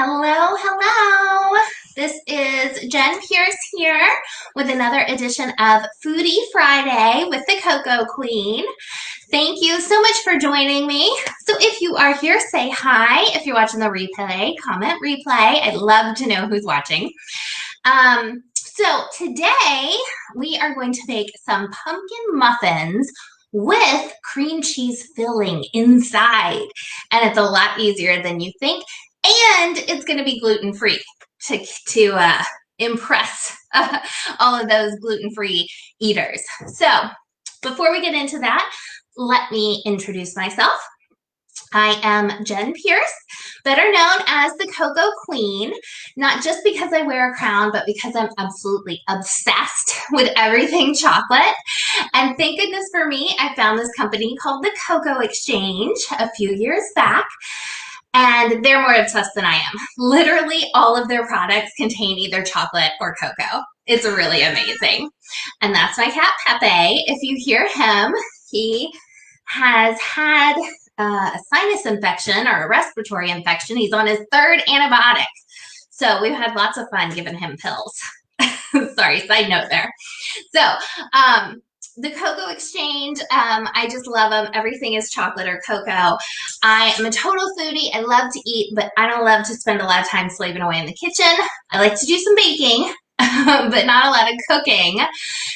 Hello, hello. This is Jen Pierce here with another edition of Foodie Friday with the Cocoa Queen. Thank you so much for joining me. So if you are here, say hi. If you're watching the replay, comment replay. I'd love to know who's watching. So today we are going to make some pumpkin muffins with cream cheese filling inside. And it's a lot easier than you think. And it's going to be gluten-free to impress all of those gluten-free eaters. So before we get into that, let me introduce myself. I am Jen Pierce, better known as the Cocoa Queen, not just because I wear a crown, but because I'm absolutely obsessed with everything chocolate. And thank goodness for me, I found this company called the Cocoa Exchange a few years back. And they're more obsessed than I am. Literally all of their products contain either chocolate or cocoa. It's really amazing. And that's my cat, Pepe. If you hear him, he has had a sinus infection or a respiratory infection. He's on his third antibiotic. So we've had lots of fun giving him pills. Sorry, side note there. So, the Cocoa Exchange, I just love them. Everything is chocolate or cocoa. I am a total foodie. I love to eat, but I don't love to spend a lot of time slaving away in the kitchen. I like to do some baking, but not a lot of cooking.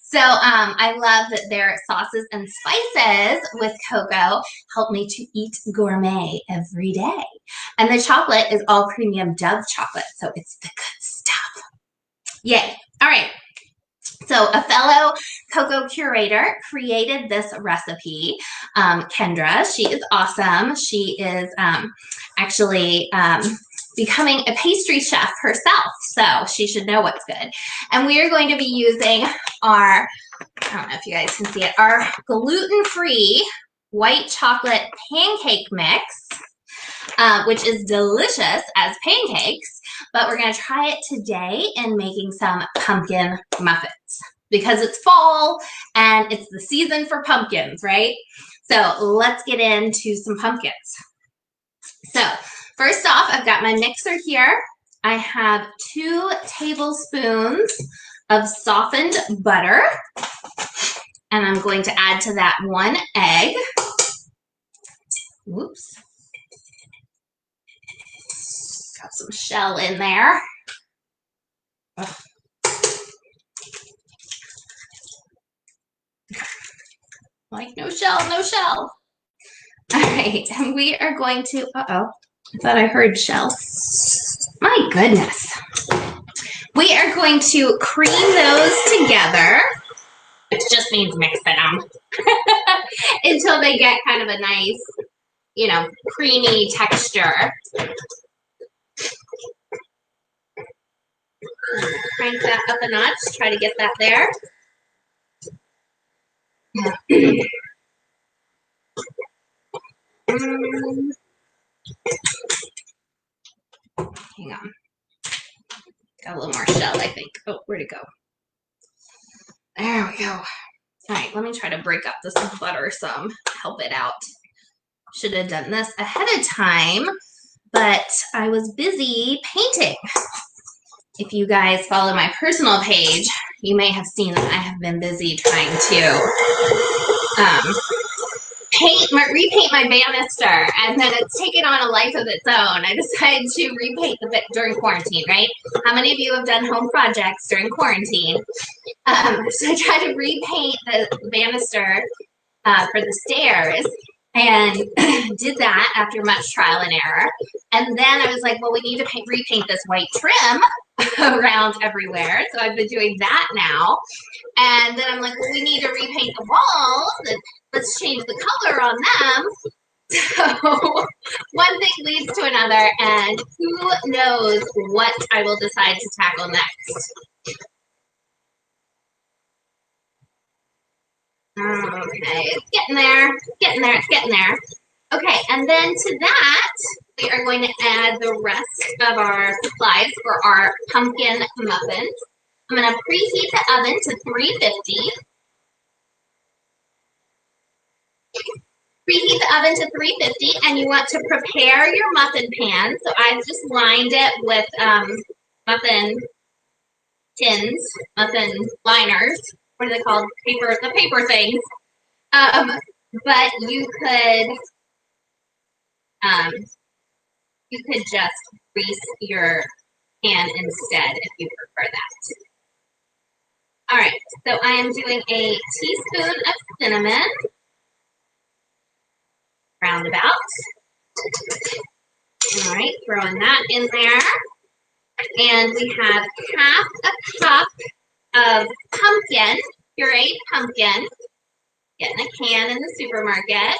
So I love that their sauces and spices with cocoa help me to eat gourmet every day. And the chocolate is all premium Dove chocolate, so it's the good stuff. Yay. All right. So a fellow cocoa curator created this recipe, Kendra. She is awesome. She is actually becoming a pastry chef herself, so she should know what's good. And we are going to be using our, I don't know if you guys can see it, our gluten-free white chocolate pancake mix, which is delicious as pancakes, but we're going to try it today in making some pumpkin muffins because it's fall and it's the season for pumpkins, right? So let's get into some pumpkins. So first off, I've got my mixer here. I have 2 tablespoons of softened butter, and I'm going to add to that 1 egg. Whoops. Got some shell in there. Ugh. Like, no shell, no shell. All right, and we are going to, uh-oh, I thought I heard shell. My goodness. We are going to cream those together, which just means mixing them until they get kind of a nice, you know, creamy texture. Crank that up a notch, try to get that there. Hang on. Got a little more shell, I think. Oh, where'd it go? There we go. All right, let me try to break up this butter some, help it out. Should have done this ahead of time, but I was busy painting. If you guys follow my personal page, you may have seen that I have been busy trying to repaint my banister, and then it's taken on a life of its own. I decided to repaint the bit during quarantine, right? How many of you have done home projects during quarantine? So I tried to repaint the banister for the stairs, and did that after much trial and error. And then I was like, well, we need to repaint this white trim around everywhere. So I've been doing that now. And then I'm like, well, we need to repaint the walls, and let's change the color on them. So one thing leads to another, and who knows what I will decide to tackle next. Okay, it's getting there, it's getting there, it's getting there. Okay, and then to that, we are going to add the rest of our supplies for our pumpkin muffins. I'm going to preheat the oven to 350. Preheat the oven to 350, and you want to prepare your muffin pan. So I've just lined it with muffin tins, muffin liners. What are they called? Paper, the paper things. But um, you could just grease your pan instead if you prefer that. All right, so I am doing a teaspoon of cinnamon, roundabout. All right, throwing that in there. And we have half a cup of pumpkin, pureed pumpkin. Getting a can in the supermarket.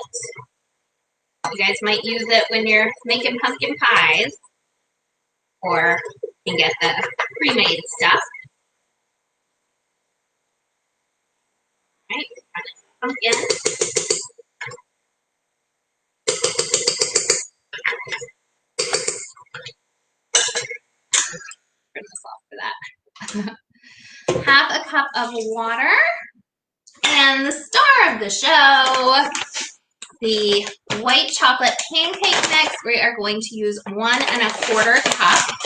You guys might use it when you're making pumpkin pies, or you can get the pre-made stuff. All right, pumpkin. Turn this off for that. Half a cup of water, and the star of the show, the white chocolate pancake mix. We are going to use 1 1/4 cup.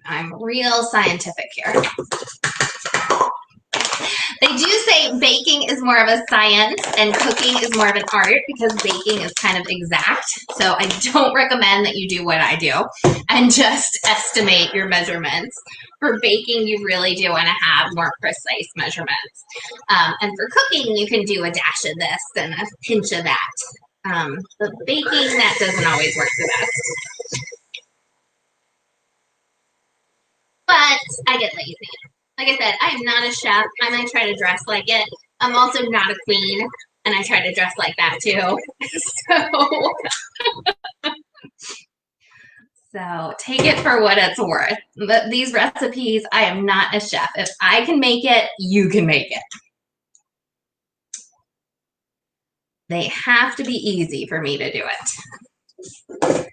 I'm real scientific here. They do say baking is more of a science and cooking is more of an art because baking is kind of exact. So I don't recommend that you do what I do and just estimate your measurements. For baking, you really do want to have more precise measurements. And for cooking, you can do a dash of this and a pinch of that. But baking, that doesn't always work the best. But I get lazy. Like I said, I am not a chef. I might try to dress like it. I'm also not a queen, and I try to dress like that too. So take it for what it's worth. But these recipes, I am not a chef. If I can make it, you can make it. They have to be easy for me to do it.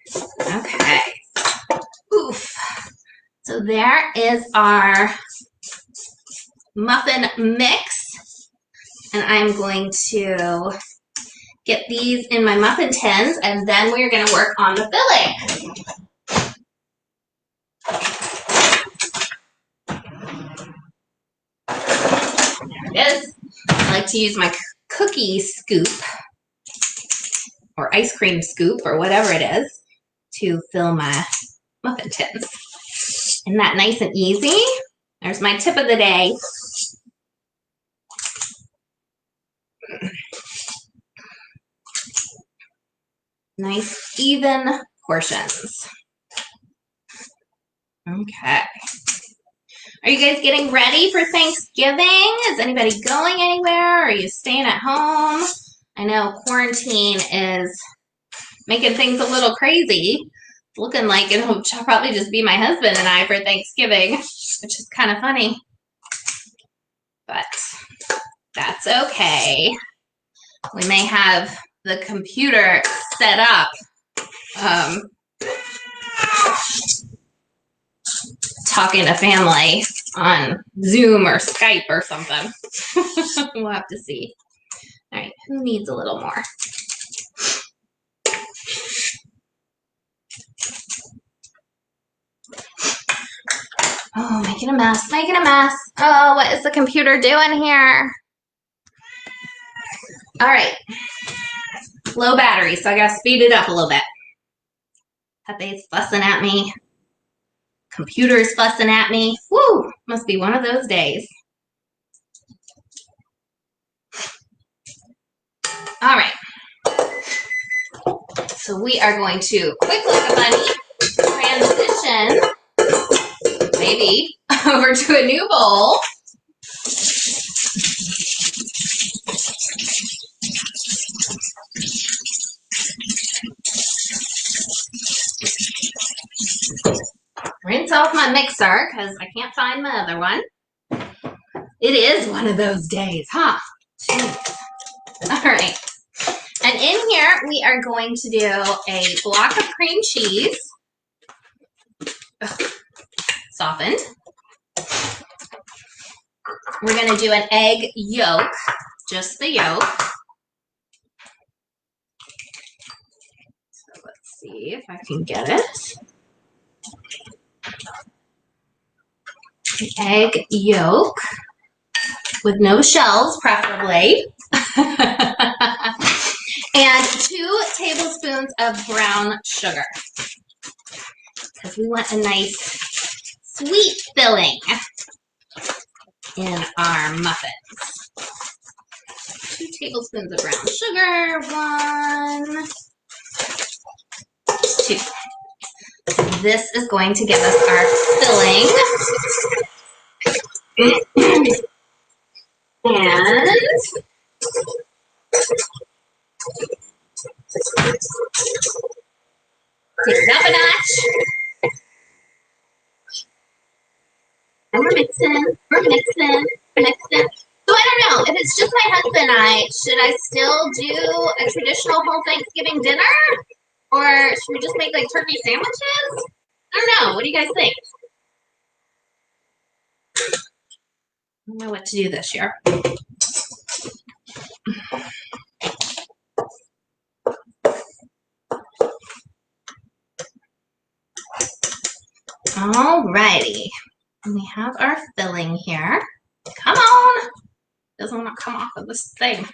Okay. Oof. So there is our muffin mix, and I'm going to get these in my muffin tins, and then we're going to work on the filling. There it is. I like to use my cookie scoop or ice cream scoop or whatever it is to fill my muffin tins. Isn't that nice and easy? There's my tip of the day. Nice, even portions. Okay. Are you guys getting ready for Thanksgiving? Is anybody going anywhere? Are you staying at home? I know quarantine is making things a little crazy. It's looking like it'll probably just be my husband and I for Thanksgiving, which is kind of funny. But that's okay. We may have the computer set up talking to family on Zoom or Skype or something. We'll have to see. All right, who needs a little more? Oh, making a mess, making a mess. Oh, what is the computer doing here? All right, low battery, so I gotta speed it up a little bit. Pepe's fussing at me. Computer's fussing at me. Woo, must be one of those days. All right. So we are going to, quick like a bunny, transition, maybe, over to a new bowl. Rinse off my mixer because I can't find my other one. It is one of those days, huh? Jeez. All right. And in here, we are going to do a block of cream cheese. Ugh. Softened. We're going to do an egg yolk, just the yolk. see if I can get it. Egg yolk with no shells, preferably. And 2 tablespoons of brown sugar, because we want a nice sweet filling in our muffins. 2 tablespoons of brown sugar, 1, 2. This is going to give us our filling. And take it up a notch. And we're mixing. So I don't know, if it's just my husband and I, should I still do a traditional whole Thanksgiving dinner? Or should we just make like turkey sandwiches? I don't know. What do you guys think? I don't know what to do this year. Alrighty. And we have our filling here. Come on. Doesn't want to come off of this thing.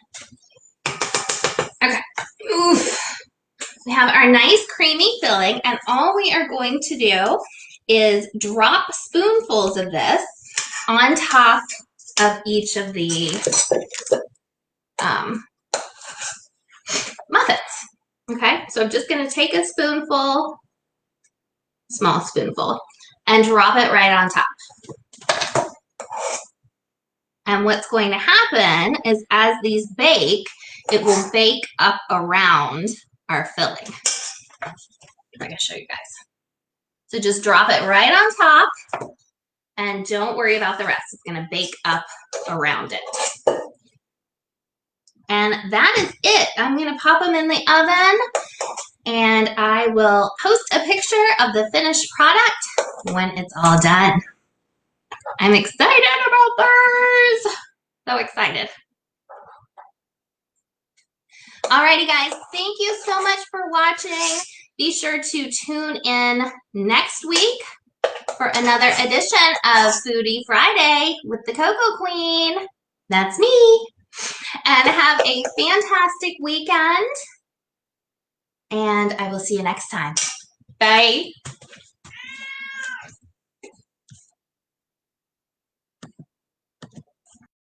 Okay. Oof. We have our nice creamy filling, and all we are going to do is drop spoonfuls of this on top of each of the muffins. Okay, so I'm just going to take a spoonful, small spoonful, and drop it right on top. And what's going to happen is as these bake, it will bake up around our filling. I can show you guys. So just drop it right on top and don't worry about the rest. It's going to bake up around it. And that is it. I'm going to pop them in the oven and I will post a picture of the finished product when it's all done. I'm excited about those. So excited. Alrighty guys, thank you so much for watching. Be sure to tune in next week for another edition of Foodie Friday with the Cocoa Queen. That's me. And have a fantastic weekend. And I will see you next time. Bye.